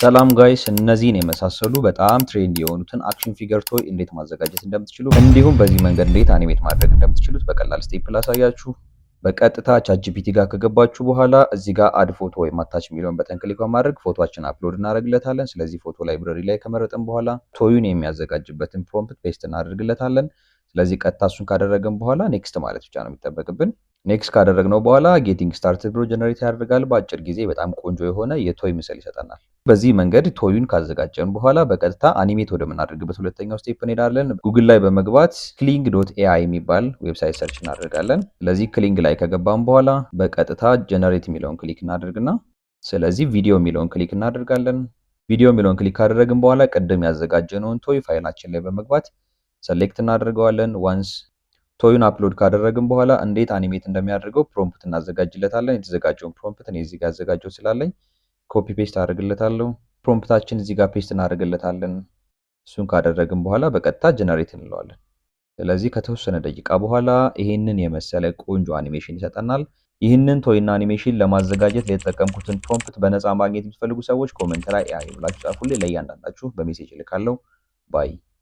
ሰላም ጋይስ እነዚህን የመሳሰሉ በጣም ትሬንድ የሆኑትን አክሽን ፊገር ቶይ እንዴት ማዘጋጀት እንደምትችሉ እንዲሁም በዚህ መንገድ እንዴት አኒሜት ማድረግ እንደምትችሉት በቀላል ስቴፕ ላሳያችሁ። በቀጥታ ቻትጂፒቲ ጋር ከገባችሁ በኋላ እዚህ ጋር አድ ፎቶ ወይም አታች የሚለውን በተን ክሊክ በማድረግ ፎቶአችን አፕሎድ እናደርግለታለን። ስለዚህ ፎቶ ላይብረሪ ላይ ከመረጥን በኋላ ቶዩን የሚያዘጋጅበትን ፕሮምፕት ፔስት እናደርግለታለን። ስለዚህ ቀጥታ እሱን ካደረግን በኋላ ኔክስት ማለት ብቻ ነው የሚጠበቅብን። ኔክስት ካደረግነው በኋላ ጌቲንግ ስታርትድ ብሎ ጀነሬት ያደርጋል። በአጭር ጊዜ በጣም ቆንጆ የሆነ የቶይ ምስል ይሰጠናል። በዚህ መንገድ ቶዩን ካዘጋጀን በኋላ በቀጥታ አኒሜት ወደምናደርግበት ሁለተኛው ስቴፕ እንሄዳለን። ጉግል ላይ በመግባት ክሊንግ ዶት ኤአይ የሚባል ዌብሳይት ሰርች እናደርጋለን። ስለዚህ ክሊንግ ላይ ከገባን በኋላ በቀጥታ ጀነሬት የሚለውን ክሊክ እናደርግና ስለዚህ ቪዲዮ የሚለውን ክሊክ እናደርጋለን። ቪዲዮ የሚለውን ክሊክ ካደረግን በኋላ ቅድም ያዘጋጀነውን ቶይ ፋይላችን ላይ በመግባት ሰሌክት እናደርገዋለን። ዋንስ ቶዩን አፕሎድ ካደረግን በኋላ እንዴት አኒሜት እንደሚያደርገው ፕሮምፕት እናዘጋጅለታለን። የተዘጋጀውን ፕሮምፕት እኔ እዚህ ጋር አዘጋጀው ስላለኝ ኮፒ ፔስት አደርግለታለሁ። ፕሮምፕታችን እዚህ ጋር ፔስት እናደርግለታለን። እሱን ካደረግን በኋላ በቀጥታ ጀነሬት እንለዋለን። ስለዚህ ከተወሰነ ደቂቃ በኋላ ይሄንን የመሰለ ቆንጆ አኒሜሽን ይሰጠናል። ይህንን ቶይና አኒሜሽን ለማዘጋጀት የተጠቀምኩትን ፕሮምፕት በነፃ ማግኘት የምትፈልጉ ሰዎች ኮሜንት ላይ ኤአይ ብላችሁ ጻፉልኝ። ለእያንዳንዳችሁ በሜሴጅ እልካለሁ። ባይ